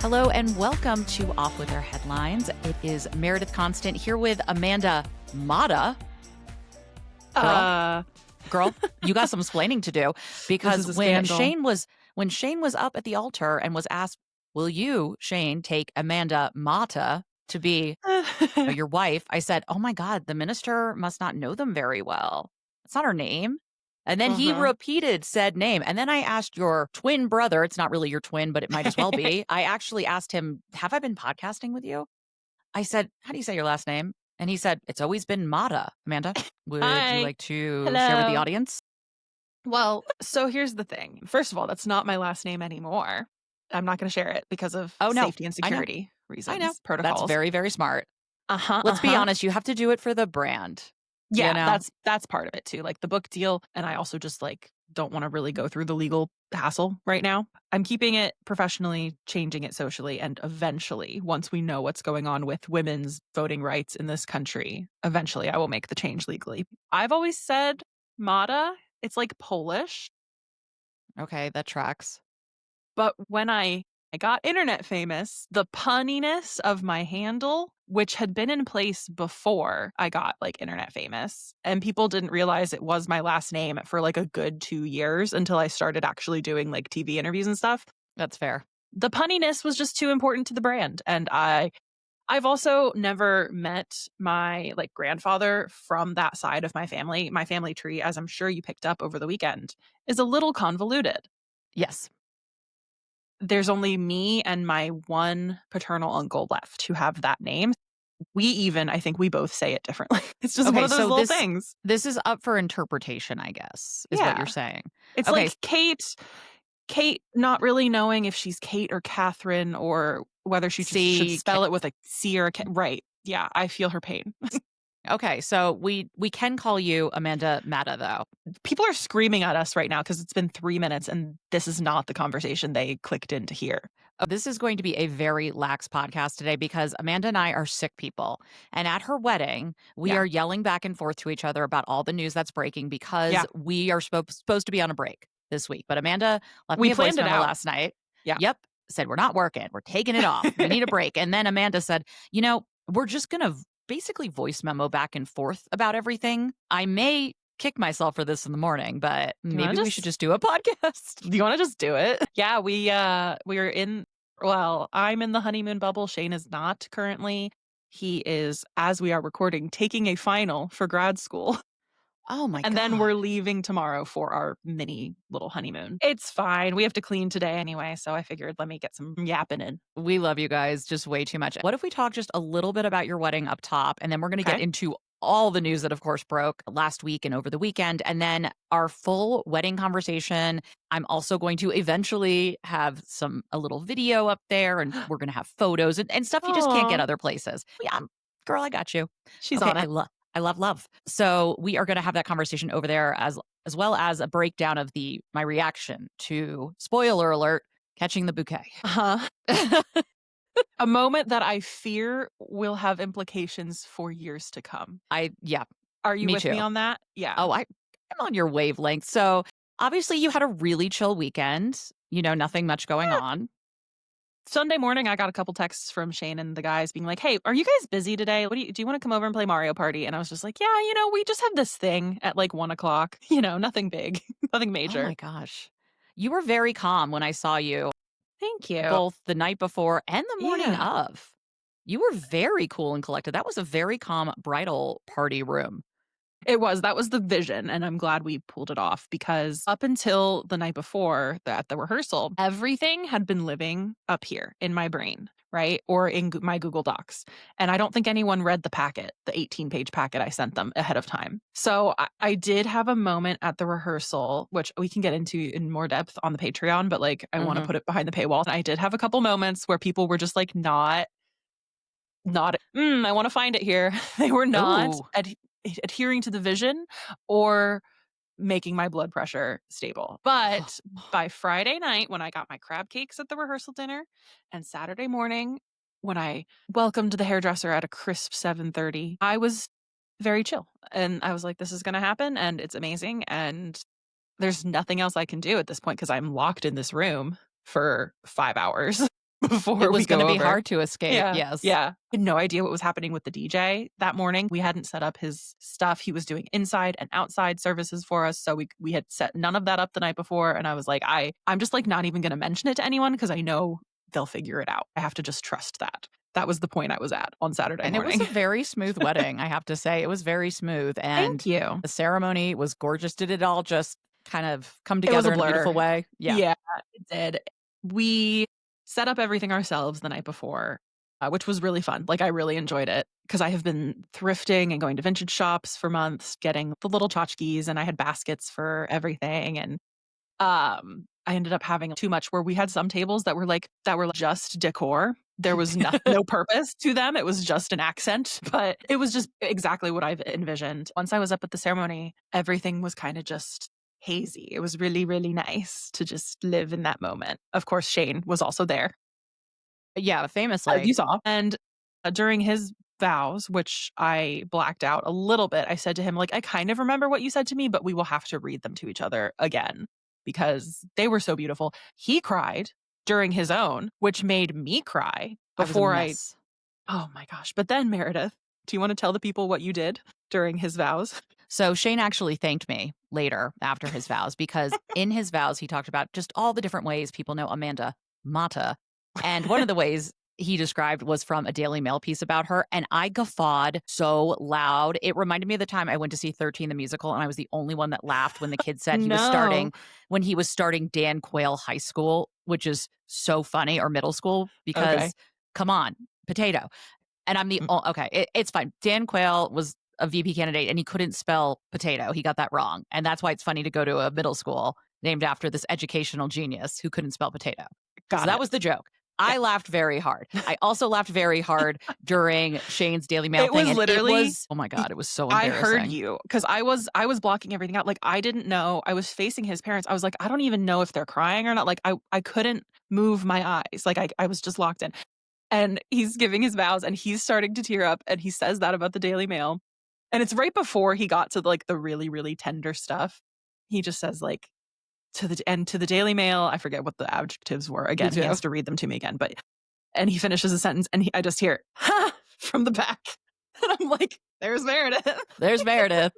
Hello and welcome to Off With Their Headlines. It is Meredith Constant here with Amanda Matta. Girl, you got some explaining to do because when Shane was up at the altar and was asked, "Will you, Shane, take Amanda Matta to be your wife?" I said, "Oh my God, the minister must not know them very well. That's not her name." And then he repeated said name. And then I asked your twin brother, it's not really your twin, but it might as well be. I actually asked him, "Have I been podcasting with you?" I said, "How do you say your last name?" And he said, "It's always been Matta." Amanda, would you like to share with the audience? Well, so here's the thing. First of all, that's not my last name anymore. I'm not going to share it because of safety and security reasons. I know. Protocols. That's very, very smart. Let's be honest. You have to do it for the brand. Yeah, you know? that's part of it too. Like the book deal. And I also just don't want to really go through the legal hassle right now. I'm keeping it professionally, changing it socially. And eventually, once we know what's going on with women's voting rights in this country, eventually I will make the change legally. I've always said Matta. It's like Polish. Okay, that tracks. But when I got internet famous, the punniness of my handle, which had been in place before I got internet famous, and people didn't realize it was my last name for a good 2 years until I started actually doing TV interviews and stuff. That's fair. The punniness was just too important to the brand. And I've also never met my grandfather from that side of my family. My family tree, as I'm sure you picked up over the weekend, is a little convoluted. Yes. There's only me and my one paternal uncle left who have that name. I think we both say it differently. It's just one of those little things. This is up for interpretation, I guess, is what you're saying. It's like Kate not really knowing if she's Kate or Catherine or whether she should spell it with a C or a K. Right. Yeah, I feel her pain. Okay, so we can call you Amanda Matta, though. People are screaming at us right now because it's been 3 minutes and this is not the conversation they clicked in to hear. This is going to be a very lax podcast today because Amanda and I are sick people. And at her wedding, we are yelling back and forth to each other about all the news that's breaking because we are supposed to be on a break this week. But Amanda left me a voicemail last night. Yeah. Yep. Said, "We're not working. We're taking it off. We need a break." And then Amanda said, "We're just going to basically voice memo back and forth about everything. I may kick myself for this in the morning, but maybe we should just do a podcast." Do you want to just do it? Yeah, I'm in the honeymoon bubble. Shane is not currently. He is, as we are recording, taking a final for grad school. Oh my God. And then we're leaving tomorrow for our mini little honeymoon. It's fine. We have to clean today anyway, so I figured let me get some yapping in. We love you guys just way too much. What if we talk just a little bit about your wedding up top, and then we're going to get into all the news that, of course, broke last week and over the weekend, and then our full wedding conversation. I'm also going to eventually have a little video up there, and we're going to have photos and stuff you just can't get other places. Yeah, girl, I got you. She's on it. I love. So we are going to have that conversation over there as well as a breakdown of my reaction to, spoiler alert, catching the bouquet. A moment that I fear will have implications for years to come. Are you with me on that? Yeah. Oh, I'm on your wavelength. So obviously you had a really chill weekend. Nothing much going on. Sunday morning, I got a couple texts from Shane and the guys being like, "Hey, are you guys busy today? Do you want to come over and play Mario Party?" And I was just like, "Yeah, we just have this thing at 1 o'clock. Nothing big, nothing major." Oh my gosh. You were very calm when I saw you. Thank you. Both the night before and the morning of. You were very cool and collected. That was a very calm bridal party room. It was. That was the vision, and I'm glad we pulled it off because up until the night before at the rehearsal, everything had been living up here in my brain, right? Or in my Google Docs. And I don't think anyone read the 18-page packet I sent them ahead of time. So I did have a moment at the rehearsal, which we can get into in more depth on the Patreon, but I want to put it behind the paywall. And I did have a couple moments where people were just not, I want to find it here. They were not adhering to the vision or making my blood pressure stable. But by Friday night, when I got my crab cakes at the rehearsal dinner, and Saturday morning, when I welcomed the hairdresser at a crisp 7:30, I was very chill. And I was like, this is going to happen, and it's amazing. And there's nothing else I can do at this point because I'm locked in this room for 5 hours before it was we go going to be over. hard to escape. Yeah. Yes. Yeah. I had no idea what was happening with the DJ that morning. We hadn't set up his stuff. He was doing inside and outside services for us. So we had set none of that up the night before. And I was like, I'm just like not even going to mention it to anyone because I know they'll figure it out. I have to just trust that. That was the point I was at on Saturday morning. And it was a very smooth wedding, I have to say. It was very smooth. And Thank you. The ceremony was gorgeous. Did it all just kind of come together in a beautiful way? Yeah, it did. We set up everything ourselves the night before, which was really fun. Like, I really enjoyed it because I have been thrifting and going to vintage shops for months, getting the little tchotchkes, and I had baskets for everything. And I ended up having too much where we had some tables that were just decor. There was no purpose to them. It was just an accent, but it was just exactly what I've envisioned. Once I was up at the ceremony, everything was kind of just hazy. It was really, really nice to just live in that moment. Of course, Shane was also there. Yeah, famously. You saw. And during his vows, which I blacked out a little bit, I said to him, like, I kind of remember what you said to me, but we will have to read them to each other again because they were so beautiful. He cried during his own, which made me cry before oh my gosh. But then, Meredith, do you want to tell the people what you did during his vows? So Shane actually thanked me later after his vows because in his vows, he talked about just all the different ways people know Amanda Matta. And one of the ways he described was from a Daily Mail piece about her. And I guffawed so loud. It reminded me of the time I went to see 13 the musical and I was the only one that laughed when the kid said he was starting Dan Quayle High School, which is so funny, or middle school, because come on, potato. And I'm it's fine. Dan Quayle was a VP candidate and he couldn't spell potato. He got that wrong. And that's why it's funny to go to a middle school named after this educational genius who couldn't spell potato. That was the joke. I laughed very hard. I also laughed very hard during Shane's Daily Mail thing. Oh my God, it was so embarrassing. I heard you because I was blocking everything out. Like, I didn't know. I was facing his parents. I was like, I don't even know if they're crying or not. Like, I couldn't move my eyes. Like, I was just locked in. And he's giving his vows and he's starting to tear up and he says that about the Daily Mail. And it's right before he got to like the really, really tender stuff. He just says like, to the Daily Mail, I forget what the adjectives were. Again, he has to read them to me again. And he finishes a sentence and I just hear, ha, from the back. And I'm like, there's Meredith. There's Meredith.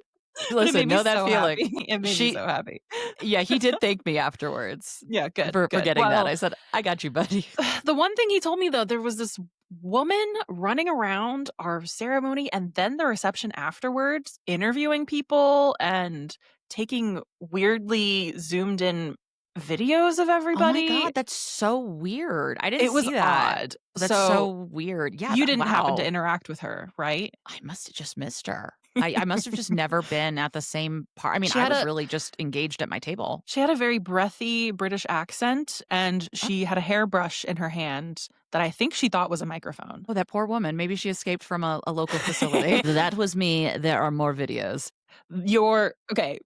Listen, know that feeling. It made me so happy. Yeah, he did thank me afterwards. Yeah, good. For getting that. I said, I got you, buddy. The one thing he told me, though, there was this woman running around our ceremony and then the reception afterwards, interviewing people and taking weirdly zoomed in videos of everybody. Oh my God, that's so weird. I didn't see that. Odd. That's so weird. Yeah, you didn't happen to interact with her, right? I must have just missed her. I must have just never been at the same part. I mean, I was really just engaged at my table. She had a very breathy British accent, and she had a hairbrush in her hand that I think she thought was a microphone. Oh, that poor woman. Maybe she escaped from a local facility. That was me. There are more videos. Your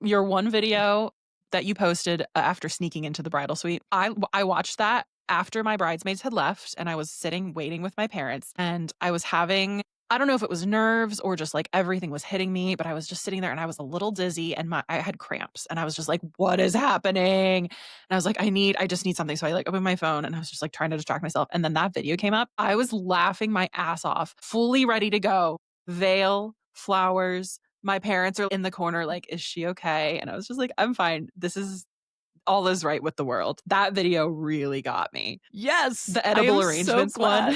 one video that you posted after sneaking into the bridal suite, I watched that after my bridesmaids had left, and I was sitting waiting with my parents, and I was having, I don't know if it was nerves or just like everything was hitting me, but I was just sitting there and I was a little dizzy and I had cramps and I was just like, what is happening? And I was like, I just need something. So I like opened my phone and I was just like trying to distract myself. And then that video came up. I was laughing my ass off, fully ready to go. Veil, flowers. My parents are in the corner like, is she okay? And I was just like, I'm fine. All is right with the world. That video really got me. Yes. The edible arrangements one.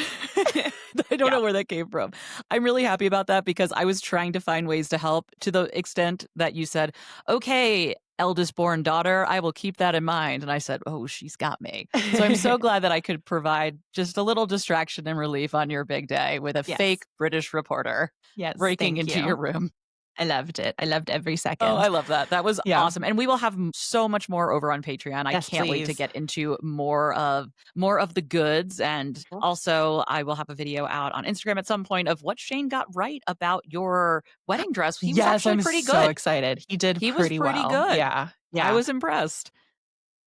I don't know where that came from. I'm really happy about that because I was trying to find ways to help to the extent that you said, okay, eldest born daughter, I will keep that in mind. And I said, oh, she's got me. So I'm so glad that I could provide just a little distraction and relief on your big day with a fake British reporter breaking into your room. I loved it. I loved every second. Oh, I love that. That was awesome. And we will have so much more over on Patreon. I can't wait to get into more of the goods. And also I will have a video out on Instagram at some point of what Shane got right about your wedding dress. He was actually pretty good. So excited. He was pretty good. Yeah. I was impressed.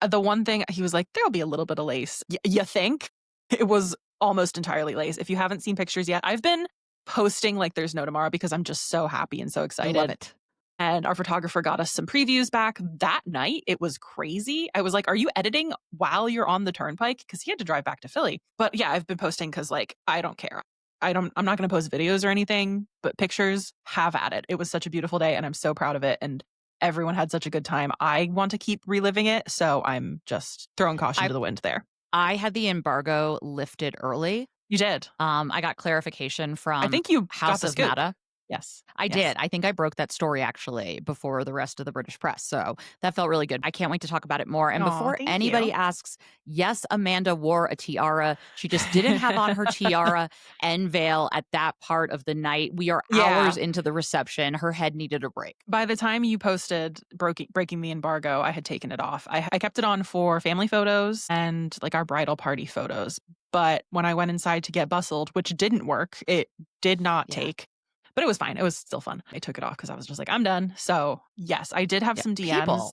The one thing he was like, there'll be a little bit of lace. You think? It was almost entirely lace. If you haven't seen pictures yet, I've been posting like there's no tomorrow because I'm just so happy and so excited. I love it. And our photographer got us some previews back that night. It was crazy. I was like, are you editing while you're on the turnpike? Because he had to drive back to Philly. But yeah, I've been posting because like, I don't care. I'm not going to post videos or anything, but pictures, have at it. It was such a beautiful day and I'm so proud of it. And everyone had such a good time. I want to keep reliving it. So I'm just throwing caution to the wind there. I had the embargo lifted early. You did. I got clarification from I think you House of Matta. Yes. I did. I think I broke that story actually before the rest of the British press. So that felt really good. I can't wait to talk about it more. And before anybody asks, yes, Amanda wore a tiara. She just didn't have on her tiara and veil at that part of the night. We are hours into the reception. Her head needed a break. By the time you posted breaking the embargo, I had taken it off. I kept it on for family photos and like our bridal party photos. But when I went inside to get bustled, which didn't work, it did not take. But it was fine. It was still fun. I took it off because I was just like, I'm done. So yes, I did have some DMs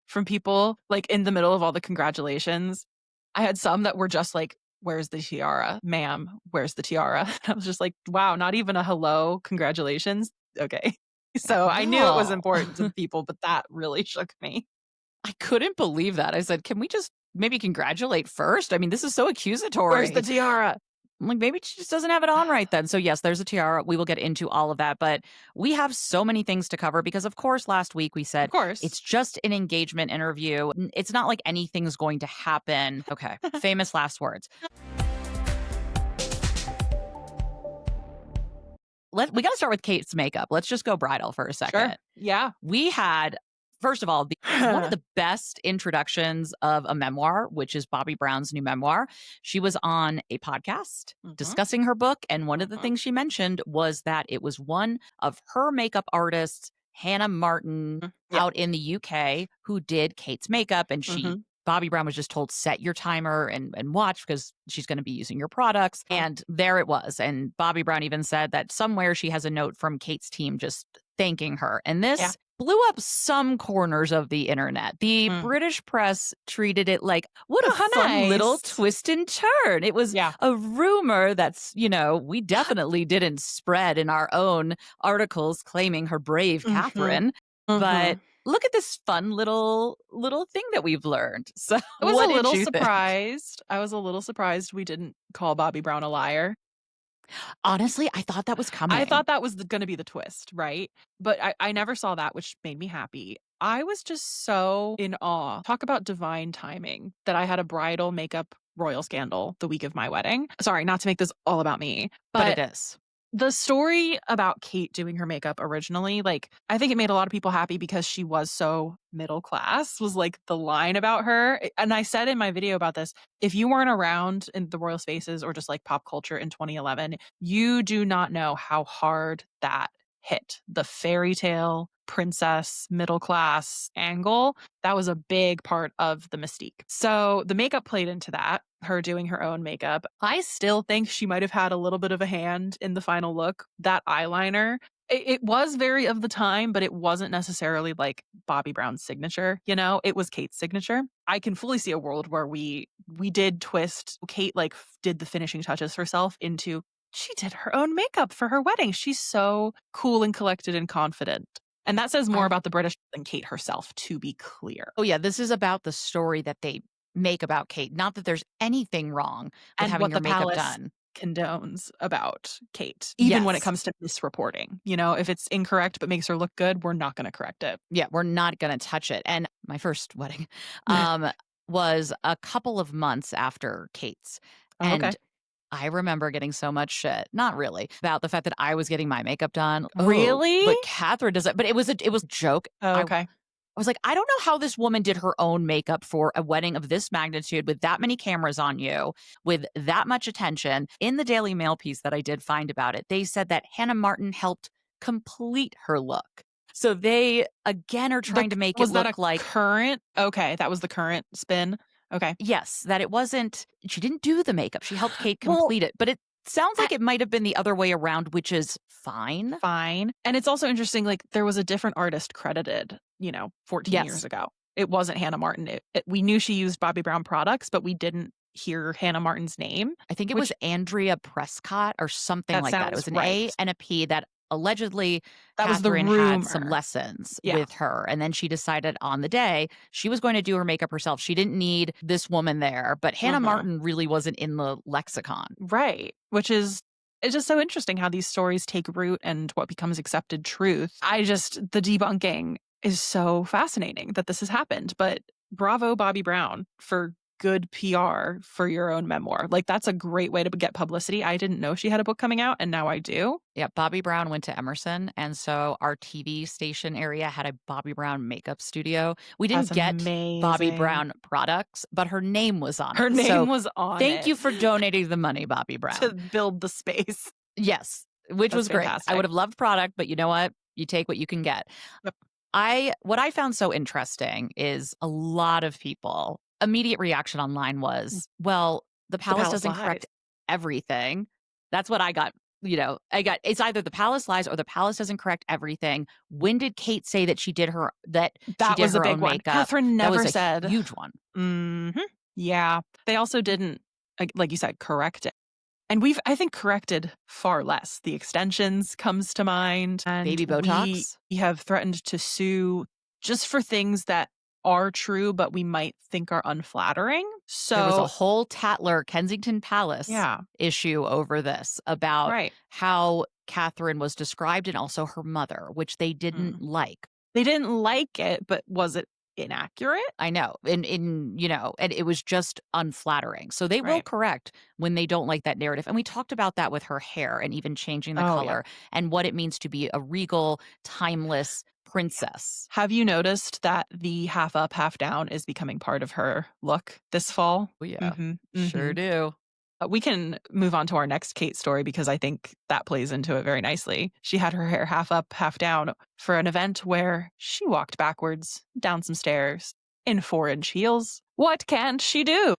from people like in the middle of all the congratulations. I had some that were just like, where's the tiara? Ma'am, where's the tiara? I was just like, wow, not even a hello, congratulations. Okay. So I knew it was important to people, but that really shook me. I couldn't believe that. I said, can we just maybe congratulate first? I mean, this is so accusatory. Where's the tiara? I'm like, maybe she just doesn't have it on right then. So yes, there's a tiara. We will get into all of that. But we have so many things to cover because, of course, last week we said, it's just an engagement interview. It's not like anything's going to happen. Okay. Famous last words. We got to start with Kate's makeup. Let's just go bridal for a second. Sure. Yeah. We had... First of all, one of the best introductions of a memoir, which is Bobbi Brown's new memoir. She was on a podcast discussing her book. And one of the things she mentioned was that it was one of her makeup artists, Hannah Martin, out in the UK, who did Kate's makeup. And Bobbi Brown was just told, set your timer and watch because she's going to be using your products. And there it was. And Bobbi Brown even said that somewhere she has a note from Kate's team just thanking her. And this blew up some corners of the internet. The British press treated it like, what a fun little twist and turn. It was a rumor that's, we definitely didn't spread in our own articles claiming her brave Catherine. But look at this fun little thing that we've learned. So I was a little surprised. I was a little surprised we didn't call Bobbi Brown a liar. Honestly, I thought that was coming. I thought that was going to be the twist, right? But I never saw that, which made me happy. I was just so in awe. Talk about divine timing that I had a bridal makeup royal scandal the week of my wedding. Sorry, not to make this all about me, but it is. The story about Kate doing her makeup originally, like, I think it made a lot of people happy because she was so middle class, was like the line about her. And I said in my video about this, if you weren't around in the royal spaces or just like pop culture in 2011, you do not know how hard that hit. The fairy tale princess middle class angle, that was a big part of the mystique. So the makeup played into that, her doing her own makeup. I still think she might have had a little bit of a hand in the final look. That eyeliner, it was very of the time, but it wasn't necessarily like Bobbi Brown's signature, it was Kate's signature. I can fully see a world where we did twist. Kate like did the finishing touches herself into, she did her own makeup for her wedding. She's so cool and collected and confident. And that says more about the British than Kate herself, to be clear. Oh, yeah. This is about the story that they make about Kate. Not that there's anything wrong with having your makeup done. Condones about Kate, even when it comes to misreporting. If it's incorrect but makes her look good, we're not going to correct it. Yeah, we're not going to touch it. And my first wedding was a couple of months after Kate's. And I remember getting so much shit, not really, about the fact that I was getting my makeup done. Really? But Catherine does it. But it was a joke. Oh, okay. I was like, I don't know how this woman did her own makeup for a wedding of this magnitude with that many cameras on you, with that much attention. In the Daily Mail piece that I did find about it, they said that Hannah Martin helped complete her look. So they, again, are trying to make it look like current. Okay, that was the current spin. Okay. Yes, that it wasn't, she didn't do the makeup. She helped Kate complete it. But it sounds like it might have been the other way around, which is fine. Fine. And it's also interesting, like, there was a different artist credited, 14 years ago. It wasn't Hannah Martin. We knew she used Bobbi Brown products, but we didn't hear Hannah Martin's name. I think it was Andrea Prescott or something like that. It was an A and a P that allegedly That was the Catherine had some rumor. lessons Yeah. with her. And then she decided on the day she was going to do her makeup herself. She didn't need this woman there. But Hannah Martin really wasn't in the lexicon. Right. Which is, it's just so interesting how these stories take root and what becomes accepted truth. The debunking is so fascinating that this has happened. But bravo, Bobby Brown, for good PR for your own memoir. Like, that's a great way to get publicity. I didn't know she had a book coming out, and now I do. Yeah, Bobby Brown went to Emerson, and so our TV station area had a Bobby Brown makeup studio. We didn't get Bobby Brown products, but her name was on it. Her name was on it. Thank you for donating the money, Bobby Brown. To build the space. Yes, which was great. I would have loved product, but you know what? You take what you can get. Yep. What I found so interesting is a lot of people, immediate reaction online was, well, the palace doesn't correct everything. That's what I got. It's either the palace lies or the palace doesn't correct everything. When did Kate say that she did her big one? makeup? Catherine never that was said. A huge one. Mm-hmm. Yeah. They also didn't, like you said, correct it. And we've, I think, corrected far less. The extensions comes to mind. And baby Botox. We have threatened to sue just for things that are true, but we might think are unflattering. So there was a whole Tatler Kensington Palace issue over this about how Catherine was described and also her mother, which they didn't like. They didn't like it, but was it inaccurate? I know. And it was just unflattering. So they will correct when they don't like that narrative. And we talked about that with her hair and even changing the color and what it means to be a regal, timeless princess. Have you noticed that the half up, half down is becoming part of her look this fall? Oh, yeah. Sure do. We can move on to our next Kate story because I think that plays into it very nicely. She had her hair half up, half down for an event where she walked backwards down some stairs in 4-inch heels. What can she do?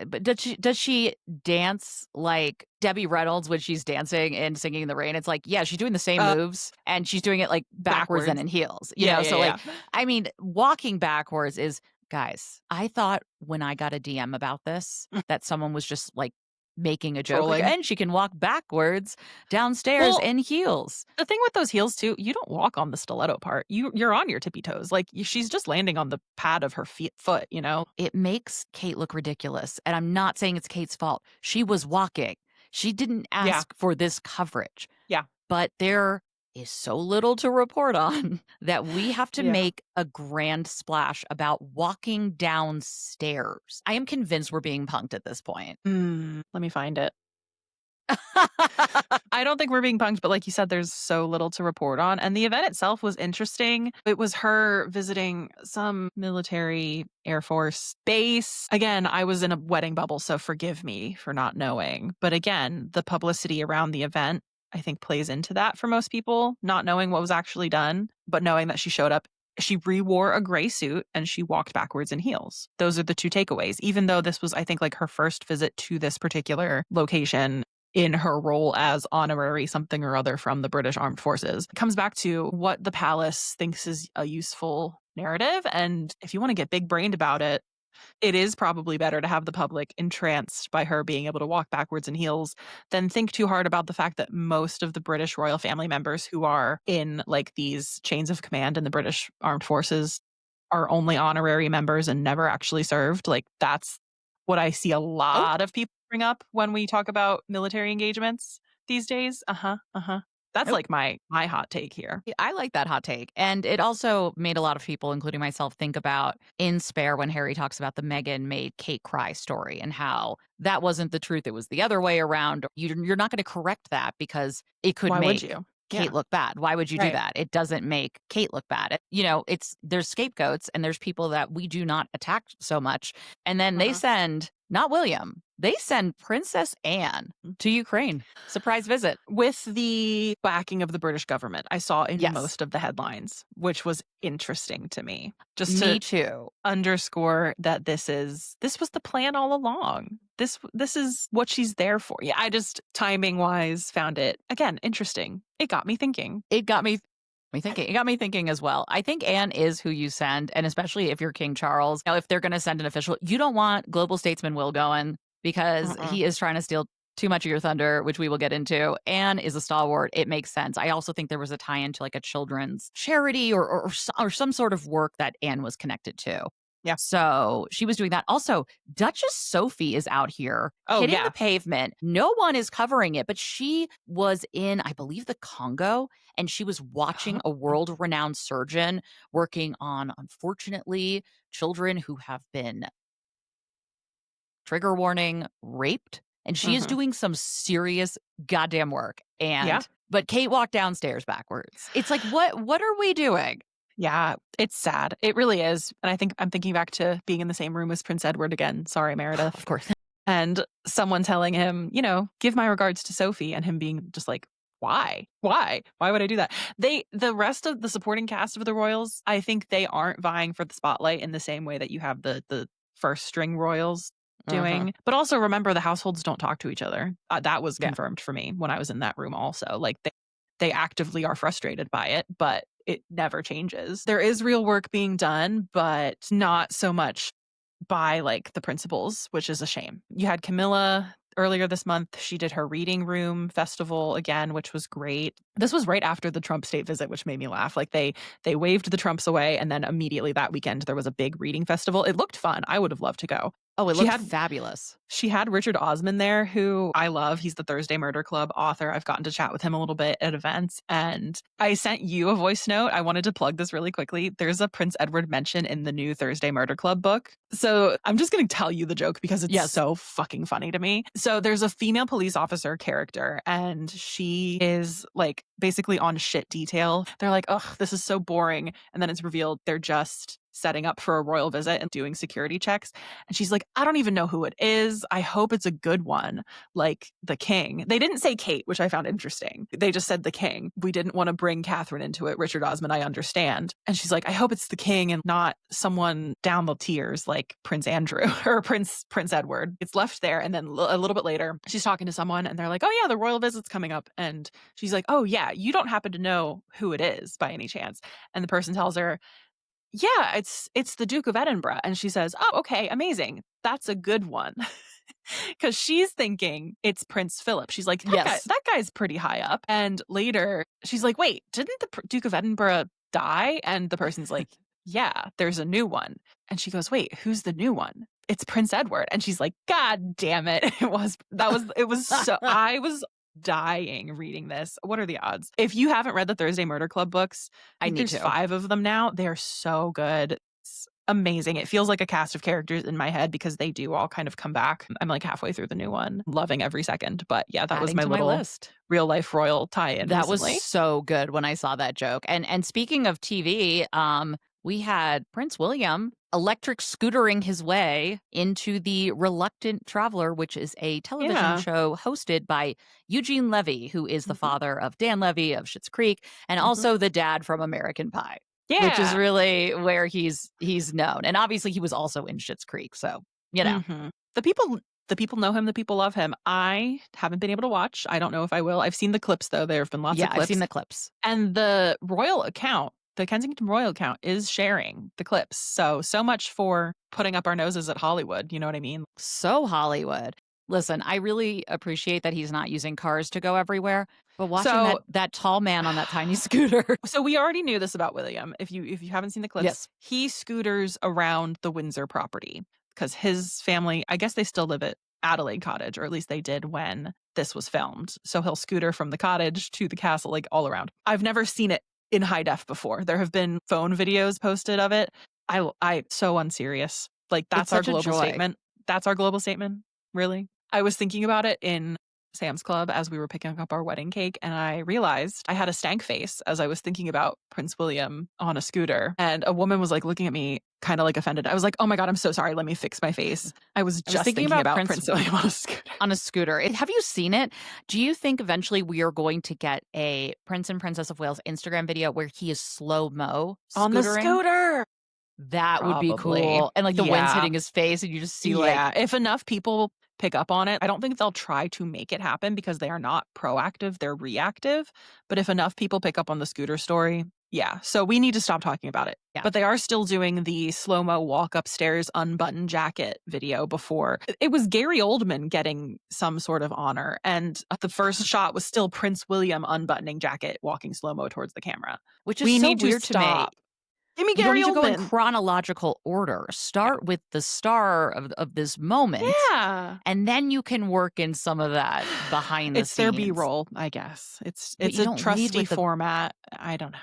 But does she dance like Debbie Reynolds when she's dancing and Singing in the Rain? It's like, yeah, she's doing the same moves and she's doing it like backwards and in heels. You know, I mean, walking backwards is, guys, I thought when I got a DM about this that someone was just like making a joke like, and she can walk backwards downstairs in heels. The thing with those heels too, you don't walk on the stiletto part. You're on your tippy toes. Like she's just landing on the pad of her foot, you know? It makes Kate look ridiculous. And I'm not saying it's Kate's fault. She was walking. She didn't ask for this coverage. Yeah. But there is so little to report on that we have to make a grand splash about walking downstairs. I am convinced we're being punked at this point. Let me find it. I don't think we're being punked, but like you said, there's so little to report on. And the event itself was interesting. It was her visiting some military Air Force base. Again, I was in a wedding bubble, so forgive me for not knowing. But again, the publicity around the event, I think, plays into that for most people, not knowing what was actually done, but knowing that she showed up. She re-wore a gray suit and she walked backwards in heels. Those are the two takeaways, even though this was, I think, like her first visit to this particular location in her role as honorary something or other from the British Armed Forces. It comes back to what the palace thinks is a useful narrative. And if you want to get big-brained about it, it is probably better to have the public entranced by her being able to walk backwards in heels than think too hard about the fact that most of the British royal family members who are in like these chains of command in the British Armed Forces are only honorary members and never actually served. Like that's what I see a lot of people bring up when we talk about military engagements these days. That's like my hot take here. I like that hot take. And it also made a lot of people, including myself, think about in Spare when Harry talks about the Meghan made Kate cry story and how that wasn't the truth. It was the other way around. You're not going to correct that because it could make Kate look bad. Why would you do that? It doesn't make Kate look bad. There's scapegoats and there's people that we do not attack so much. And then they send, not William, they send Princess Anne to Ukraine. Surprise visit. With the backing of the British government, I saw in most of the headlines, which was interesting to me. Me too. Underscore that this was the plan all along. This is what she's there for. Yeah, I just, timing-wise, found it, again, interesting. It got me thinking. It got me thinking as well. I think Anne is who you send, and especially if you're King Charles. If they're going to send an official, you don't want global statesman Will going because he is trying to steal too much of your thunder, which we will get into. Anne is a stalwart. It makes sense. I also think there was a tie-in to like a children's charity or some sort of work that Anne was connected to. Yeah. So she was doing that. Also, Duchess Sophie is out here hitting the pavement. No one is covering it, but she was in, I believe, the Congo, and she was watching a world-renowned surgeon working on, unfortunately, children who have been, trigger warning, raped. And she is doing some serious goddamn work. But Kate walked downstairs backwards. It's like, what are we doing? Yeah, it's sad. It really is. And I think I'm thinking back to being in the same room as Prince Edward again. Sorry, Meredith. Of course. And someone telling him, give my regards to Sophie, and him being just like, why? Why would I do that? The rest of the supporting cast of the royals, I think they aren't vying for the spotlight in the same way that you have the first string royals doing. But also remember, the households don't talk to each other. That was confirmed for me when I was in that room also. Like they actively are frustrated by it, but it never changes. There is real work being done, but not so much by like the principals, which is a shame. You had Camilla earlier this month. She did her reading room festival again, which was great. This was right after the Trump state visit, which made me laugh. Like they waved the Trumps away, and then immediately that weekend there was a big reading festival. It looked fun. I would have loved to go. Oh, it looked fabulous. She had Richard Osman there, who I love. He's the Thursday Murder Club author. I've gotten to chat with him a little bit at events. And I sent you a voice note. I wanted to plug this really quickly. There's a Prince Edward mention in the new Thursday Murder Club book. So I'm just going to tell you the joke because it's so fucking funny to me. So there's a female police officer character, and she is like basically on shit detail. They're like, ugh, this is so boring. And then it's revealed they're just setting up for a royal visit and doing security checks. And she's like, I don't even know who it is. I hope it's a good one, like the king. They didn't say Kate, which I found interesting. They just said the king. We didn't want to bring Catherine into it. Richard Osman, I understand. And she's like, I hope it's the king and not someone down the tiers like Prince Andrew or Prince Edward. It's left there. And then a little bit later, she's talking to someone and they're like, oh yeah, the royal visit's coming up. And she's like, oh yeah, you don't happen to know who it is by any chance. And the person tells her, yeah, it's the Duke of Edinburgh. And she says, oh, okay, amazing. That's a good one. Because she's thinking it's Prince Philip. She's like, that guy's pretty high up. And later, she's like, wait, didn't the Duke of Edinburgh die? And the person's like, yeah, there's a new one. And she goes, wait, who's the new one? It's Prince Edward. And she's like, God damn it. It was so, I was dying reading this. What are the odds? If you haven't read the Thursday Murder Club books, there's 5 of them now. They're so good. It's amazing. It feels like a cast of characters in my head because they do all kind of come back. I'm like halfway through the new one, loving every second. But yeah, that was my little list. Real life royal tie-in. That recently. Was so good when I saw that joke. And speaking of TV, we had Prince William electric scootering his way into The Reluctant Traveler, which is a television show hosted by Eugene Levy, who is the father of Dan Levy of Schitt's Creek and also the dad from American Pie. Yeah. Which is really where he's known. And obviously he was also in Schitt's Creek. So, The people know him. The people love him. I haven't been able to watch. I don't know if I will. I've seen the clips, though. There have been lots of clips. I've seen the clips. And the royal account, the Kensington Royal account, is sharing the clips. So much for putting up our noses at Hollywood. You know what I mean? So Hollywood. Listen, I really appreciate that he's not using cars to go everywhere. But watching that tall man on that tiny scooter. So we already knew this about William. If you haven't seen the clips, he scooters around the Windsor property because his family, I guess they still live at Adelaide Cottage, or at least they did when this was filmed. So he'll scooter from the cottage to the castle, like all around. I've never seen it in high def before. There have been phone videos posted of it. I so unserious. Like that's our global statement. That's our global statement. Really? I was thinking about it in Sam's Club as we were picking up our wedding cake, and I realized I had a stank face as I was thinking about Prince William on a scooter, and a woman was like looking at me kind of like offended. I was like, oh my God, I'm so sorry. Let me fix my face. I was just thinking about Prince William on a scooter. On a scooter. Have you seen it? Do you think eventually we are going to get a Prince and Princess of Wales Instagram video where he is slow-mo on the scooter? That would be cool. And like the wind's hitting his face and you just see if enough people pick up on it. I don't think they'll try to make it happen because they are not proactive, they're reactive. But if enough people pick up on the scooter story, yeah. So we need to stop talking about it. Yeah. But they are still doing the slow-mo walk upstairs unbuttoned jacket video before. It was Gary Oldman getting some sort of honor. And the first shot was still Prince William unbuttoning jacket, walking slow-mo towards the camera. Which is so weird to me. Give me You don't Gary need to go in Oldman. chronological order. Start with the star of this moment. Yeah. And then you can work in some of that behind the scenes. It's their B-roll, I guess. It's a trusty format. I don't know.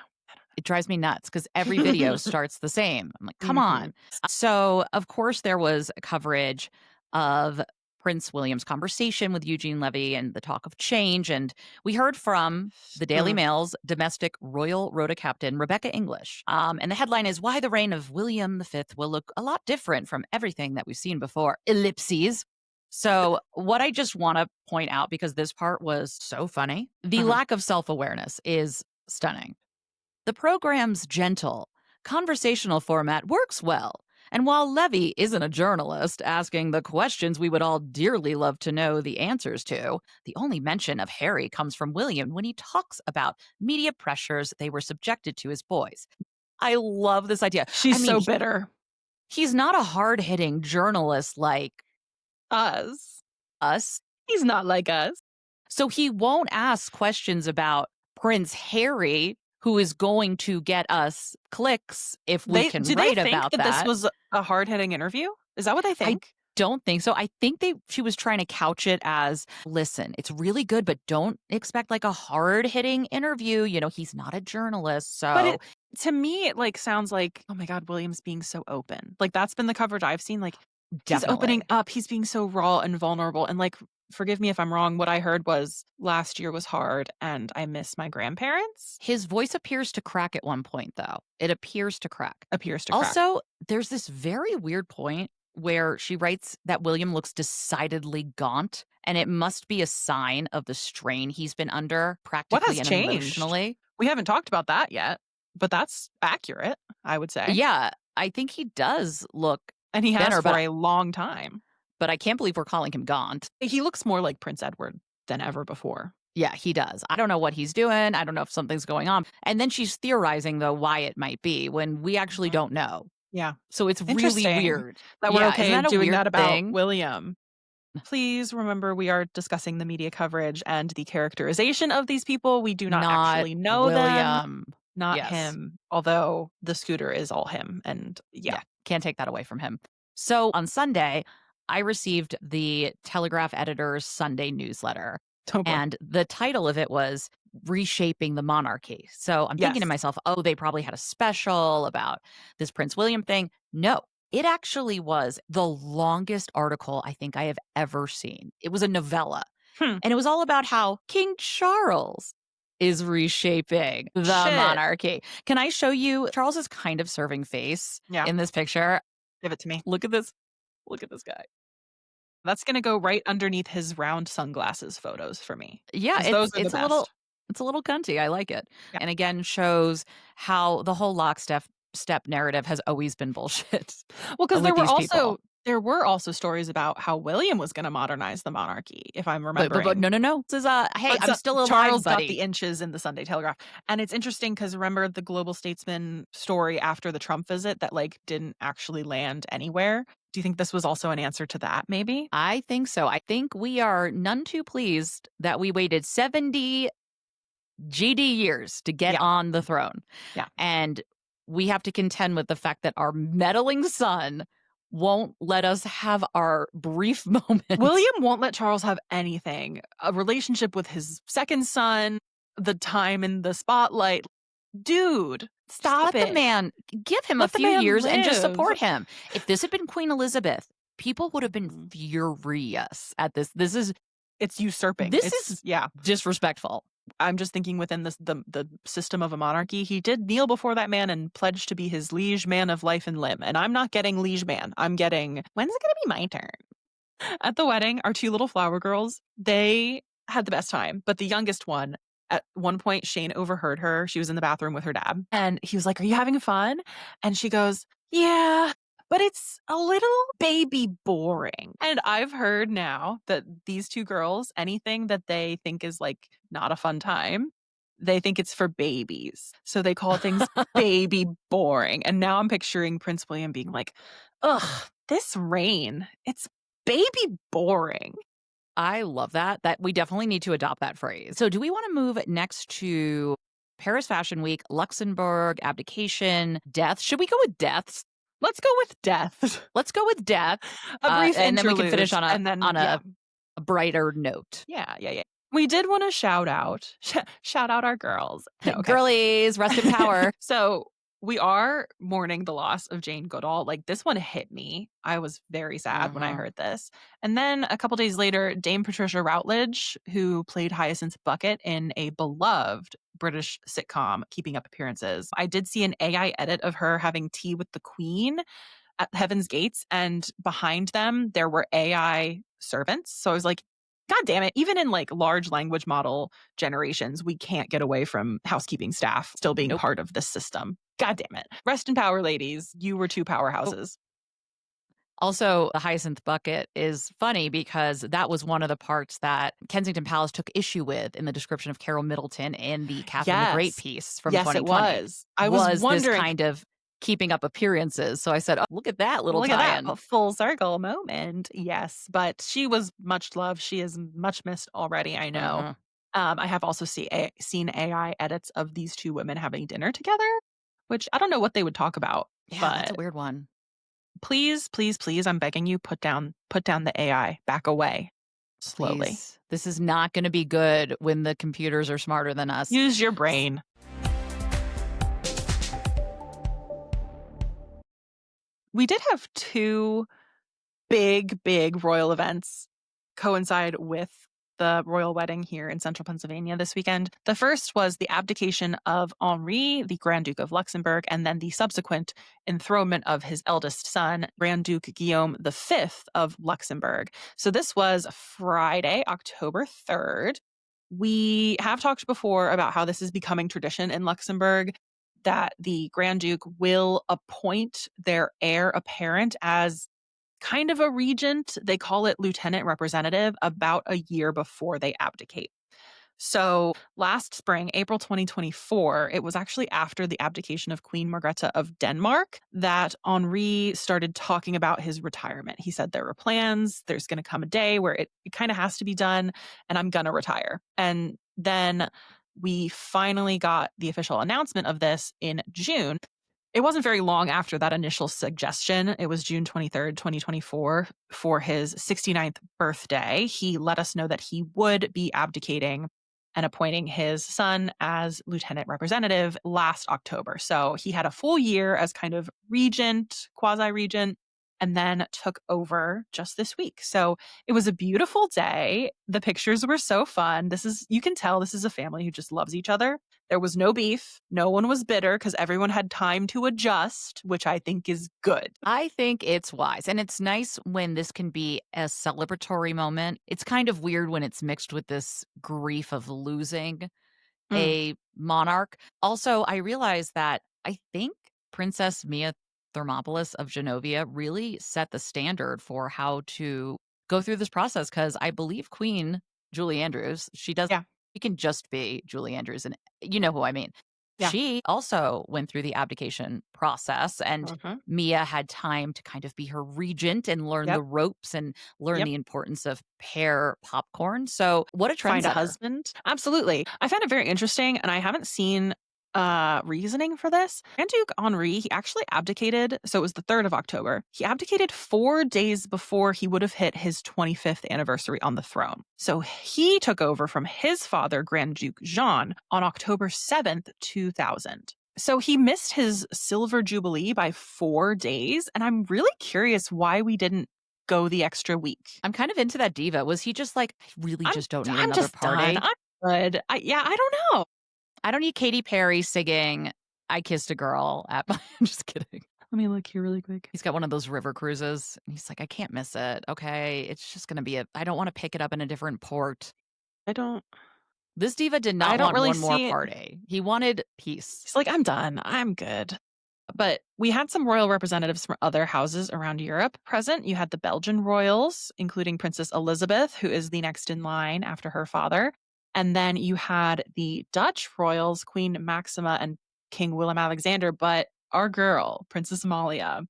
It drives me nuts because every video starts the same. I'm like, come on. So, of course, there was coverage of Prince William's conversation with Eugene Levy and the talk of change. And we heard from the Daily Mail's domestic royal rota captain, Rebecca English. And the headline is, "Why the reign of William V will look a lot different from everything that we've seen before. Ellipses." So what I just want to point out, because this part was so funny, the lack of self-awareness is stunning. The program's gentle, conversational format works well. And while Levy isn't a journalist asking the questions we would all dearly love to know the answers to, the only mention of Harry comes from William when he talks about media pressures they were subjected to as boys. I love this idea. She's so bitter. He's not a hard-hitting journalist like us. He's not like us. So he won't ask questions about Prince Harry, who is going to get us clicks if we can write about that. Do they think that this was a hard-hitting interview? Is that what they think? I don't think so. I think she was trying to couch it as, listen, it's really good, but don't expect like a hard-hitting interview. You know, he's not a journalist, so... But to me, it like sounds like, oh my God, William's being so open. Like that's been the coverage I've seen. Like he's opening up. He's being so raw and vulnerable. And like, forgive me if I'm wrong, what I heard was last year was hard and I miss my grandparents. His voice appears to crack at one point, though. It appears to crack. Also, there's this very weird point where she writes that William looks decidedly gaunt, and it must be a sign of the strain he's been under practically and emotionally. We haven't talked about that yet, but that's accurate, I would say. Yeah, I think he does look and he has for a long time. But I can't believe we're calling him gaunt. He looks more like Prince Edward than ever before. Yeah, he does. I don't know what he's doing. I don't know if something's going on. And then she's theorizing, though, why it might be when we actually don't know. Yeah. So it's really weird. That we're okay doing that about William. Please remember we are discussing the media coverage and the characterization of these people. We do not actually know them. Not him. Although the scooter is all him. And yeah, can't take that away from him. So on Sunday, I received the Telegraph editor's Sunday newsletter. And the title of it was Reshaping the Monarchy. So I'm thinking to myself, oh, they probably had a special about this Prince William thing. No, it actually was the longest article I think I have ever seen. It was a novella. And it was all about how King Charles is reshaping the monarchy. Can I show you Charles's kind of serving face in this picture? Give it to me. Look at this. Look at this guy. That's going to go right underneath his round sunglasses photos for me. Yeah, it's a little cunty. I like it. Yeah. And again, shows how the whole lockstep narrative has always been bullshit. Well, because there were also stories about how William was going to modernize the monarchy, if I'm remembering. But no. This is hey, I'm still alive, Charles buddy. Got the inches in the Sunday Telegraph. And it's interesting because remember the Global Statesman story after the Trump visit that like didn't actually land anywhere? Do you think this was also an answer to that, maybe? I think so. I think we are none too pleased that we waited 70 GD years to get on the throne. Yeah. And we have to contend with the fact that our meddling son won't let us have our brief moment. William won't let Charles have anything. A relationship with his second son, the time in the spotlight. Dude, stop it. Let the man, give him a few years and just support him. If this had been Queen Elizabeth, people would have been furious at this. It's usurping. This is disrespectful. I'm just thinking within the system of a monarchy, he did kneel before that man and pledge to be his liege man of life and limb. And I'm not getting liege man. I'm getting, when's it going to be my turn? At the wedding, our two little flower girls, they had the best time. But the youngest one, at one point, Shane overheard her. She was in the bathroom with her dad. And he was like, "Are you having fun?" And she goes, "Yeah." but it's a little baby boring. And I've heard now that these two girls, anything that they think is like not a fun time, they think it's for babies. So they call things baby boring. And now I'm picturing Prince William being like, ugh, this reign, it's baby boring. I love that. That we definitely need to adopt that phrase. So do we want to move next to Paris Fashion Week, Luxembourg, abdication, death? Should we go with deaths? Let's go with death. Let's go with death. A brief and then we can finish on a brighter note. Yeah. We did want to shout out our girls. No, okay. Girlies, rest in power. So we are mourning the loss of Jane Goodall. Like, this one hit me. I was very sad when I heard this. And then a couple days later, Dame Patricia Routledge, who played Hyacinth Bucket in a beloved British sitcom, Keeping Up Appearances. I did see an AI edit of her having tea with the Queen at Heaven's Gates, and behind them, there were AI servants. So I was like, God damn it. Even in like large language model generations, we can't get away from housekeeping staff still being part of this system. God damn it. Rest in power, ladies. You were two powerhouses. Also, the Hyacinth Bucket is funny because that was one of the parts that Kensington Palace took issue with in the description of Carol Middleton in the Catherine the Great piece from 2020. Yes, it was. I was wondering. This kind of keeping up appearances. So I said, oh, look at that little tie-in. Look at that full circle moment. Yes, but she was much loved. She is much missed already, I know. I have also seen AI edits of these two women having dinner together, which I don't know what they would talk about. Yeah, but that's a weird one. Please, I'm begging you, put down the AI, back away slowly. Please. This is not going to be good when the computers are smarter than us. Use your brain. We did have two big royal events coincide with the royal wedding here in central Pennsylvania this weekend. The first was the abdication of Henri, the Grand Duke of Luxembourg, and then the subsequent enthronement of his eldest son, Grand Duke Guillaume V of Luxembourg. So this was Friday, October 3rd. We have talked before about how this is becoming tradition in Luxembourg, that the Grand Duke will appoint their heir apparent as kind of a regent. They call it lieutenant representative about a year before they abdicate. So last spring, April 2024, it was actually after the abdication of Queen Margrethe of Denmark that Henri started talking about his retirement. He said there were plans. There's going to come a day where it kind of has to be done, and I'm going to retire. And then we finally got the official announcement of this in June. It wasn't very long after that initial suggestion. It was June 23rd, 2024, for his 69th birthday. He let us know that he would be abdicating and appointing his son as lieutenant representative last October. So he had a full year as kind of regent, quasi-regent, and then took over just this week. So it was a beautiful day. The pictures were so fun. You can tell this is a family who just loves each other. There was no beef. No one was bitter because everyone had time to adjust, which I think is good. I think it's wise. And it's nice when this can be a celebratory moment. It's kind of weird when it's mixed with this grief of losing a monarch. Also, I realized that I think Princess Mia Thermopolis of Genovia really set the standard for how to go through this process, because I believe Queen Julie Andrews, she can just be Julie Andrews, and you know who I mean. Yeah. She also went through the abdication process, and Mia had time to kind of be her regent and learn the ropes and learn the importance of pear popcorn. So what a trend. Find a husband. Absolutely. I found it very interesting, and I haven't seen reasoning for this. Grand Duke Henri, he actually abdicated. So it was the 3rd of October. He abdicated 4 days before he would have hit his 25th anniversary on the throne. So he took over from his father, Grand Duke Jean, on October 7th, 2000. So he missed his silver jubilee by 4 days. And I'm really curious why we didn't go the extra week. I'm kind of into that diva. Was he just like, I really just don't need another party? Done. I'm good. I don't know. I don't need Katy Perry singing I Kissed a Girl at my... I'm just kidding. Let me look here really quick. He's got one of those river cruises. And he's like, I can't miss it. Okay. It's just going to be I don't want to pick it up in a different port. This diva did not want one more party. He wanted peace. He's like, I'm done. I'm good. But we had some royal representatives from other houses around Europe present. You had the Belgian royals, including Princess Elizabeth, who is the next in line after her father. And then you had the Dutch royals, Queen Maxima and King Willem-Alexander. But our girl, Princess Amalia,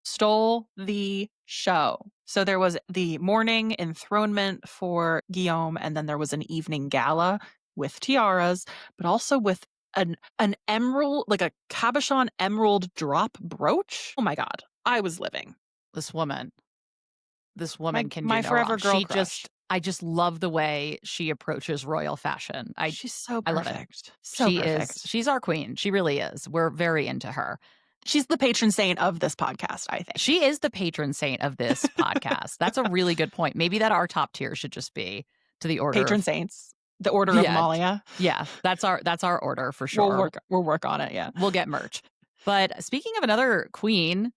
stole the show. So there was the morning enthronement for Guillaume, and then there was an evening gala with tiaras, but also with an emerald, like a cabochon emerald drop brooch. Oh my God. I was living. This woman can do my no forever wrong. girl crush. I just love the way she approaches royal fashion. She's so I love it. perfect. So perfect. She's our queen. She really is. We're very into her. She's the patron saint of this podcast, I think. She is the patron saint of this podcast. That's a really good point. Maybe that our top tier should just be to the order patron saints. The Order of Amalia. Yeah, that's our order for sure. We'll work on it, yeah. We'll get merch. But speaking of another queen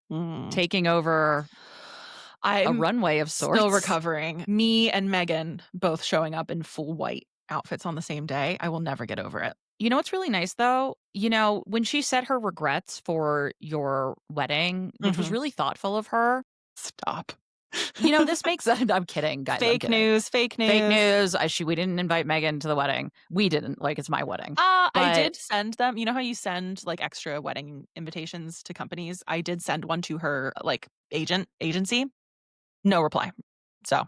taking over a runway of sorts. Still recovering. Me and Meghan both showing up in full white outfits on the same day. I will never get over it. You know what's really nice, though? You know, when she said her regrets for your wedding, which was really thoughtful of her. Stop. You know, this makes I'm kidding, guys. Fake news. We didn't invite Meghan to the wedding. We didn't. Like, it's my wedding. I did send them. You know how you send like extra wedding invitations to companies? I did send one to her like agency. No reply. So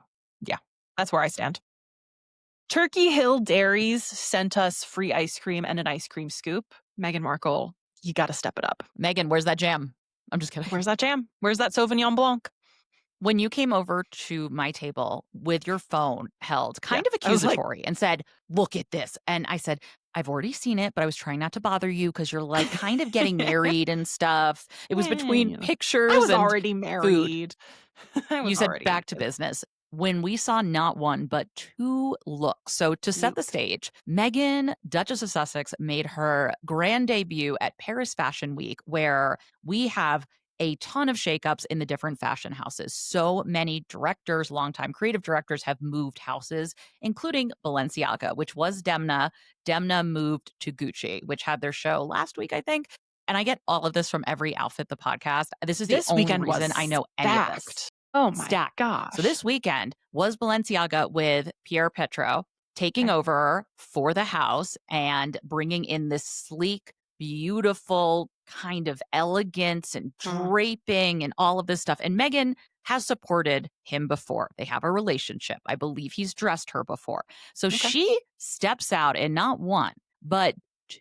yeah, that's where I stand. Turkey Hill Dairies sent us free ice cream and an ice cream scoop. Meghan Markle, you got to step it up. Meghan, where's that jam? I'm just kidding. Where's that jam? Where's that Sauvignon Blanc? When you came over to my table with your phone held kind of accusatory and said, look at this. And I said, I've already seen it, but I was trying not to bother you because you're like kind of getting married and stuff. It was between pictures and I was already married. You said back to business. When we saw not one, but two looks. So to set the stage, Meghan, Duchess of Sussex, made her grand debut at Paris Fashion Week, where we have a ton of shakeups in the different fashion houses. So many directors, longtime creative directors have moved houses, including Balenciaga, which was Demna. Demna moved to Gucci, which had their show last week, I think. And I get all of this from Every Outfit, the podcast. This is the only reason I know any of this. Oh my gosh. So this weekend was Balenciaga with Pierpaolo taking over for the house and bringing in this sleek, beautiful kind of elegance and draping and all of this stuff. And Meghan has supported him before. They have a relationship. I believe he's dressed her before. So she steps out in not one, but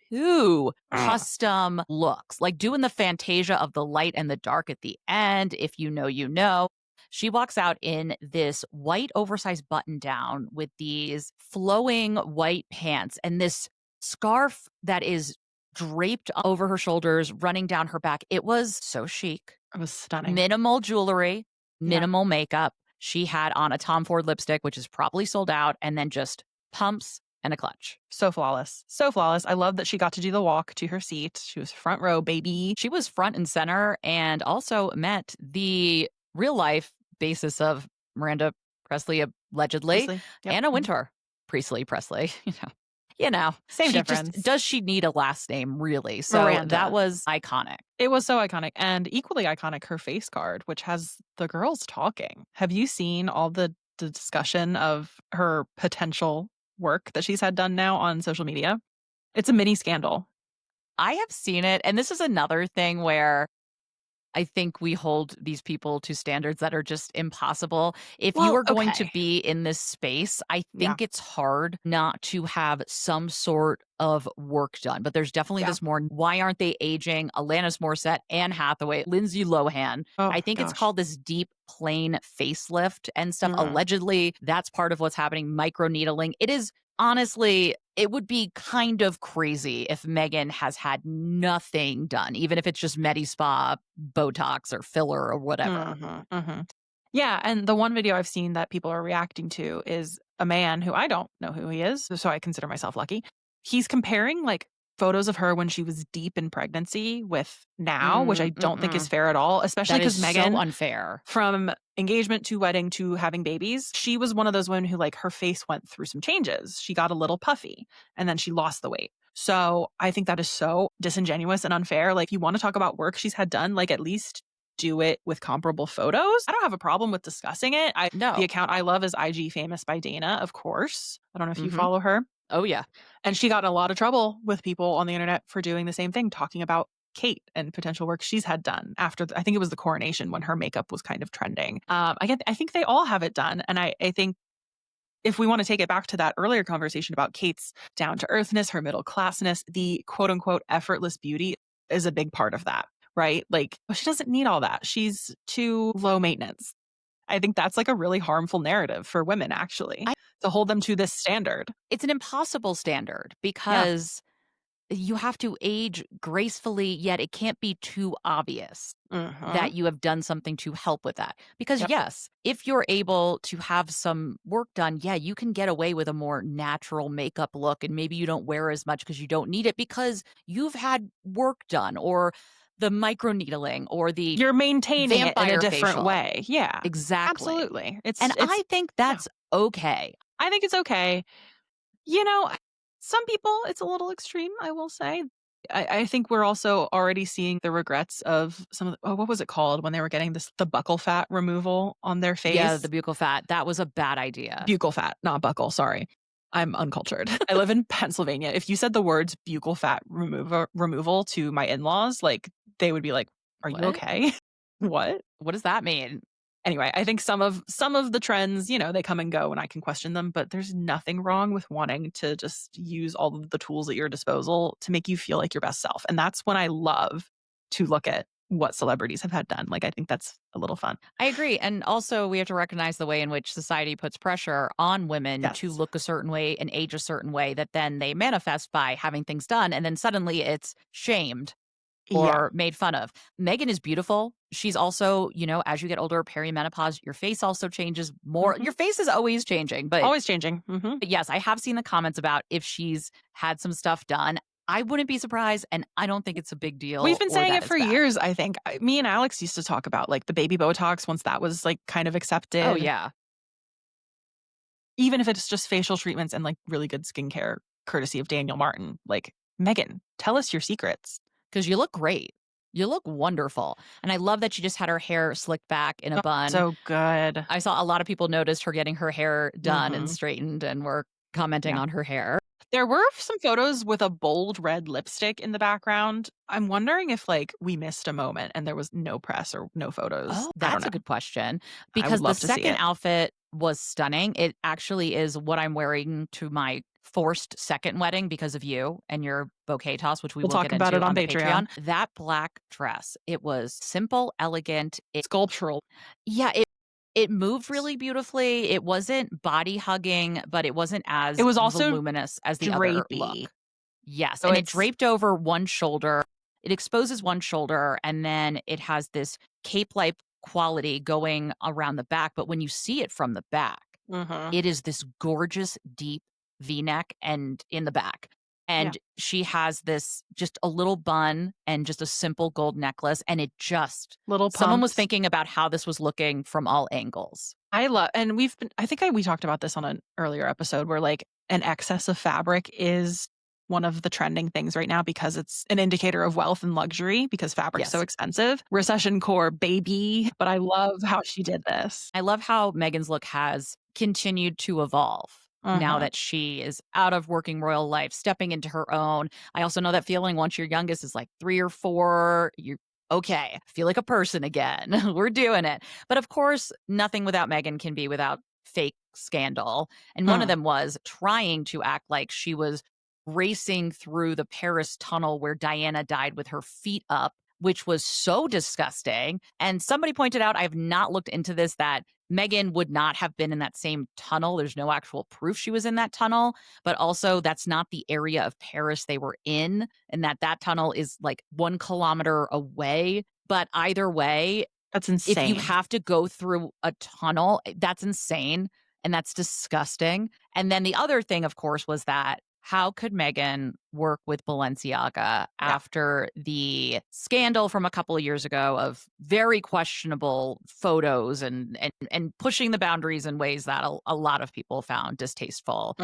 two custom looks, like doing the Fantasia of the light and the dark at the end. If you know, you know. She walks out in this white oversized button down with these flowing white pants and this scarf that is draped over her shoulders, running down her back. It was so chic. It was stunning. Minimal jewelry, minimal makeup. She had on a Tom Ford lipstick, which is probably sold out, and then just pumps and a clutch. So flawless. So flawless. I love that she got to do the walk to her seat. She was front row, baby. She was front and center and also met the real life basis of Miranda Presley, allegedly, Anna Wintour, Presley, you know, same difference. Does she need a last name, really? So Miranda. That was iconic. It was so iconic. And equally iconic, her face card, which has the girls talking. Have you seen all the discussion of her potential work that she's had done now on social media? It's a mini scandal. I have seen it. And this is another thing where I think we hold these people to standards that are just impossible. If you are going to be in this space, I think it's hard not to have some sort of work done. But there's definitely this more, why aren't they aging? Alanis Morissette, Anne Hathaway, Lindsay Lohan. I think it's called this deep plane facelift and stuff. Allegedly, that's part of what's happening. Microneedling. It is honestly, it would be kind of crazy if Meghan has had nothing done, even if it's just Medi-Spa, Botox, or filler or whatever. Yeah, and the one video I've seen that people are reacting to is a man who I don't know who he is, so I consider myself lucky. He's comparing like photos of her when she was deep in pregnancy with now, which I don't think is fair at all, especially because Meghan, so unfair. From engagement to wedding to having babies, she was one of those women who, like, her face went through some changes. She got a little puffy and then she lost the weight. So I think that is so disingenuous and unfair. Like, you want to talk about work she's had done, like, at least do it with comparable photos. I don't have a problem with discussing it. No. The account I love is IG Famous by Dana, of course. I don't know if you follow her. Oh, yeah. And she got in a lot of trouble with people on the internet for doing the same thing, talking about Kate and potential work she's had done after, I think it was the coronation when her makeup was kind of trending. I think they all have it done. And I think if we want to take it back to that earlier conversation about Kate's down-to-earthness, her middle-classness, the quote-unquote effortless beauty is a big part of that, right? Like, she doesn't need all that. She's too low maintenance. I think that's like a really harmful narrative for women, actually, to hold them to this standard. It's an impossible standard because you have to age gracefully, yet it can't be too obvious that you have done something to help with that. Because yes, if you're able to have some work done, you can get away with a more natural makeup look, and maybe you don't wear as much because you don't need it because you've had work done, or the microneedling, or the you're maintaining it in a different facial. way. Yeah, exactly. Absolutely. I think that's okay. I think it's okay. You know, some people, it's a little extreme, I will say. I think we're also already seeing the regrets of some of the, what was it called when they were getting the buccal fat removal on their face? Yeah, the buccal fat. That was a bad idea. Buccal fat, not buccal. Sorry. I'm uncultured. I live in Pennsylvania. If you said the words buccal fat removal to my in-laws, like, they would be like, "Are you okay?" What? What does that mean? Anyway, I think some of the trends, they come and go and I can question them, but there's nothing wrong with wanting to just use all of the tools at your disposal to make you feel like your best self. And that's when I love to look at what celebrities have had done. Like, I think that's a little fun. I agree. And also, we have to recognize the way in which society puts pressure on women to look a certain way and age a certain way that then they manifest by having things done. And then suddenly it's shamed or made fun of. Meghan is beautiful. She's also, as you get older, perimenopause, your face also changes more. Your face is always changing, but always changing. But yes, I have seen the comments about if she's had some stuff done. I wouldn't be surprised, and I don't think it's a big deal. We've been saying it for years, I think. Me and Alex used to talk about, like, the baby Botox once that was, like, kind of accepted. Oh, yeah. Even if it's just facial treatments and, like, really good skincare, courtesy of Daniel Martin. Like, Meghan, tell us your secrets. Because you look great. You look wonderful. And I love that she just had her hair slicked back in a bun. So good. I saw a lot of people noticed her getting her hair done and straightened and were commenting on her hair. There were some photos with a bold red lipstick in the background. I'm wondering if, like, we missed a moment and there was no press or no photos. Oh, that's a good question. Because the second outfit was stunning. It actually is what I'm wearing to my forced second wedding because of you and your bouquet toss, which we'll talk get about into it on Patreon. That black dress, it was simple, elegant. Sculptural. Yeah, it moved really beautifully. It wasn't body hugging, but it wasn't as it was also voluminous as the drapey. other look. Yes, so and it draped over one shoulder. It exposes one shoulder, and then it has this cape-like quality going around the back. But when you see it from the back, it is this gorgeous, deep V-neck and in the back. And she has this just a little bun and just a simple gold necklace. And it just, someone was thinking about how this was looking from all angles. And I think we talked about this on an earlier episode where, like, an excess of fabric is one of the trending things right now because it's an indicator of wealth and luxury because fabric's so expensive. Recession core, baby. But I love how she did this. I love how Meghan's look has continued to evolve. Now that she is out of working royal life, stepping into her own. I also know that feeling once your youngest is like 3 or 4, you're okay, feel like a person again. We're doing it. But of course, nothing without Meghan can be without fake scandal. And one of them was trying to act like she was racing through the Paris tunnel where Diana died with her feet up, which was so disgusting. And somebody pointed out, I have not looked into this, that Meghan would not have been in that same tunnel. There's no actual proof she was in that tunnel, but also that's not the area of Paris they were in, and that tunnel is like 1 kilometer away. But either way, that's insane. If you have to go through a tunnel, that's insane and that's disgusting. And then the other thing, of course, was that how could Meghan work with Balenciaga after the scandal from a couple of years ago of very questionable photos and pushing the boundaries in ways that a lot of people found distasteful?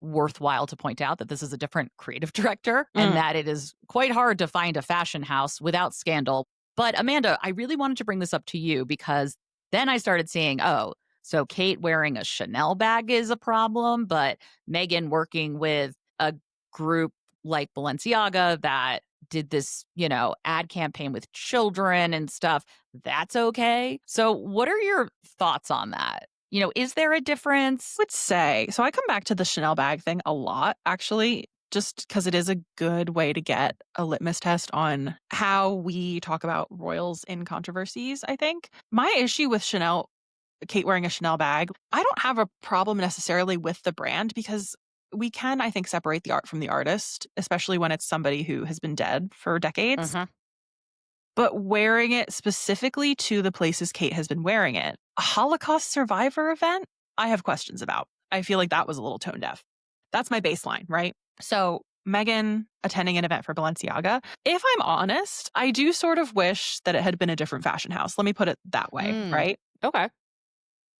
Worthwhile to point out that this is a different creative director and that it is quite hard to find a fashion house without scandal. But Amanda, I really wanted to bring this up to you because then I started seeing, oh, so Kate wearing a Chanel bag is a problem, but Meghan working with a group like Balenciaga that did this, ad campaign with children and stuff, that's okay. So what are your thoughts on that? Is there a difference? I would say, so I come back to the Chanel bag thing a lot, actually, just because it is a good way to get a litmus test on how we talk about royals in controversies, I think. My issue with Kate wearing a Chanel bag, I don't have a problem necessarily with the brand because we can, I think, separate the art from the artist, especially when it's somebody who has been dead for decades. But wearing it specifically to the places Kate has been wearing it, a Holocaust survivor event, I have questions about. I feel like that was a little tone deaf. That's my baseline, right? So Meghan attending an event for Balenciaga. If I'm honest, I do sort of wish that it had been a different fashion house. Let me put it that way, right? Okay.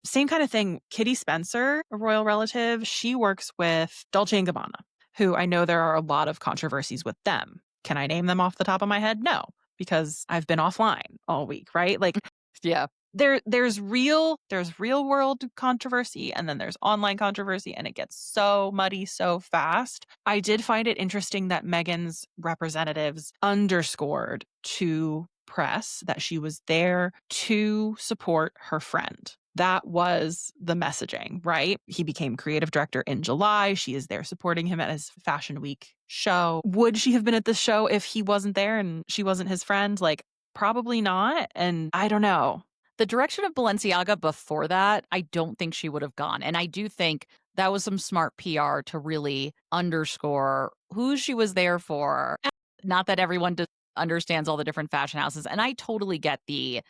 Same kind of thing. Kitty Spencer, a royal relative, she works with Dolce & Gabbana, who I know there are a lot of controversies with them. Can I name them off the top of my head? No, because I've been offline all week, right? Like, yeah. There's real world controversy and then there's online controversy and it gets so muddy so fast. I did find it interesting that Meghan's representatives underscored to press that she was there to support her friend. That was the messaging, right? He became creative director in July. She is there supporting him at his Fashion Week show. Would she have been at this show if he wasn't there and she wasn't his friend? Like, probably not. And I don't know. The direction of Balenciaga before that, I don't think she would have gone. And I do think that was some smart PR to really underscore who she was there for. Not that everyone understands all the different fashion houses. And I totally get the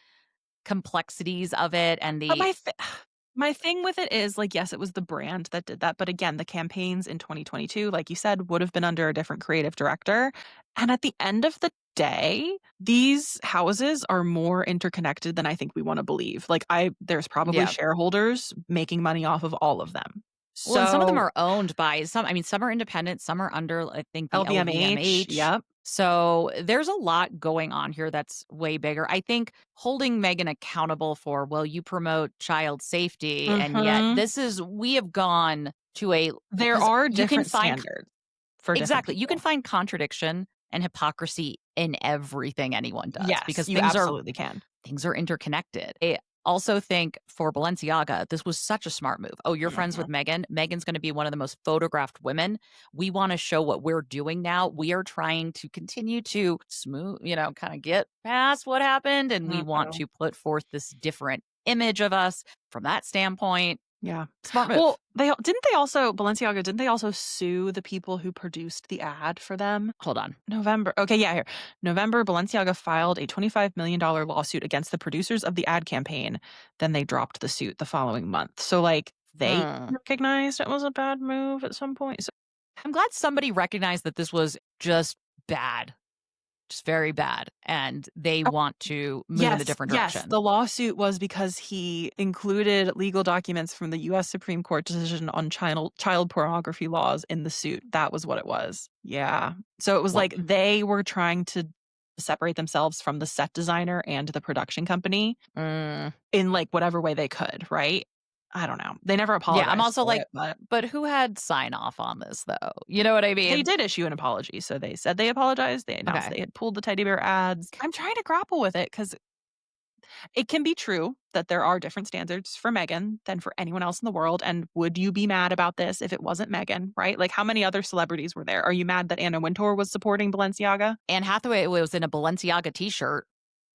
complexities of it and the... But my thing with it is, like, yes, it was the brand that did that. But again, the campaigns in 2022, like you said, would have been under a different creative director. And at the end of the day, these houses are more interconnected than I think we want to believe. Like, there's probably shareholders making money off of all of them. Well, and some of them are owned by some are independent, some are under, I think, the LVMH. Yep. So there's a lot going on here that's way bigger. I think holding Meghan accountable for, well, you promote child safety, and yet we have gone to there are different standards for exactly. You can find contradiction and hypocrisy in everything anyone does. Yes, because you absolutely can. Things are interconnected. I also think for Balenciaga, this was such a smart move. Oh, you're friends with Meghan. Meghan's going to be one of the most photographed women. We want to show what we're doing now. We are trying to continue to smooth, kind of get past what happened. And we want to put forth this different image of us from that standpoint. Yeah. Smart move. Well, Balenciaga, didn't they also sue the people who produced the ad for them? Hold on. November. Okay, yeah, here. November, Balenciaga filed a $25 million lawsuit against the producers of the ad campaign. Then they dropped the suit the following month. So, like, they recognized it was a bad move at some point. So I'm glad somebody recognized that this was just bad. Just very bad. And they want to move in a different direction. Yes, the lawsuit was because he included legal documents from the U.S. Supreme Court decision on child pornography laws in the suit. That was what it was. Yeah. So it was like they were trying to separate themselves from the set designer and the production company in like whatever way they could, right? I don't know. They never apologized. Yeah, I'm also like, but who had sign off on this, though? You know what I mean? They did issue an apology. So they said they apologized. They announced they had pulled the teddy bear ads. I'm trying to grapple with it because it can be true that there are different standards for Meghan than for anyone else in the world. And would you be mad about this if it wasn't Meghan, right? Like, how many other celebrities were there? Are you mad that Anna Wintour was supporting Balenciaga? Anne Hathaway was in a Balenciaga t-shirt.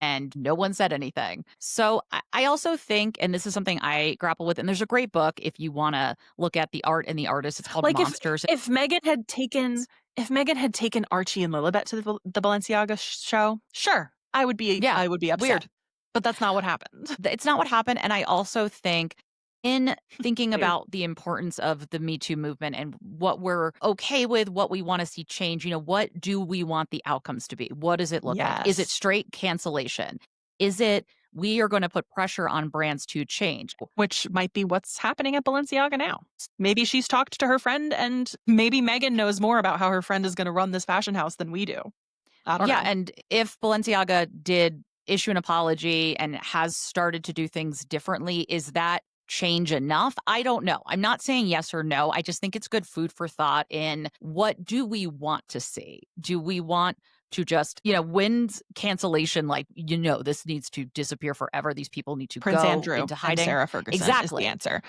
And no one said anything. So I also think, and this is something I grapple with, and there's a great book if you want to look at the art and the artist. It's called Monsters. If Meghan had taken Archie and Lilibet to the Balenciaga show, sure, I would be upset. Weird. But that's not what happened. It's not what happened. And I also think In thinking about the importance of the Me Too movement and what we're okay with, what we want to see change, what do we want the outcomes to be? What does it look like? Is it straight cancellation? Is it we are going to put pressure on brands to change? Which might be what's happening at Balenciaga now. Maybe she's talked to her friend, and maybe Meghan knows more about how her friend is going to run this fashion house than we do. I don't know. Yeah, and if Balenciaga did issue an apology and has started to do things differently, is that change enough? I don't know. I'm not saying yes or no. I just think it's good food for thought in what do we want to see? Do we want to just, when's cancellation like, this needs to disappear forever. These people need to Prince go Andrew into hiding. And Sarah Ferguson exactly. is the answer.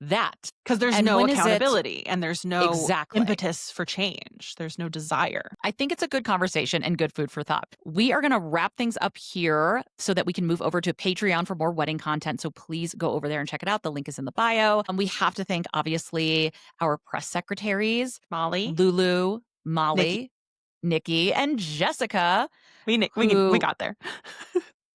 That. Because there's no accountability and there's no impetus for change. There's no desire. I think it's a good conversation and good food for thought. We are going to wrap things up here so that we can move over to Patreon for more wedding content. So please go over there and check it out. The link is in the bio. And we have to thank, obviously, our press secretaries, Molly, Lulu, Molly, Nikki, and Jessica. We got there.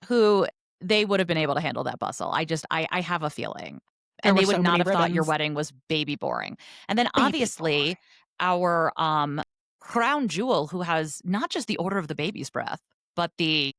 who they would have been able to handle that bustle. I have a feeling. And they would not have thought your wedding was baby boring. And then obviously our crown jewel, who has not just the Order of the Baby's Breath, but the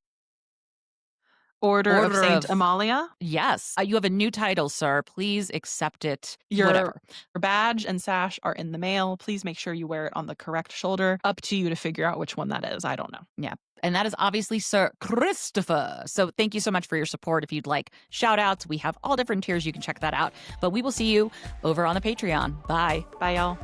Order of Saint Amalia. Yes. You have a new title, sir. Please accept it. Your badge and sash are in the mail. Please make sure you wear it on the correct shoulder. Up to you to figure out which one that is. I don't know. Yeah. And that is obviously Sir Christopher. So thank you so much for your support. If you'd like shout outs, we have all different tiers. You can check that out. But we will see you over on the Patreon. Bye. Bye, y'all.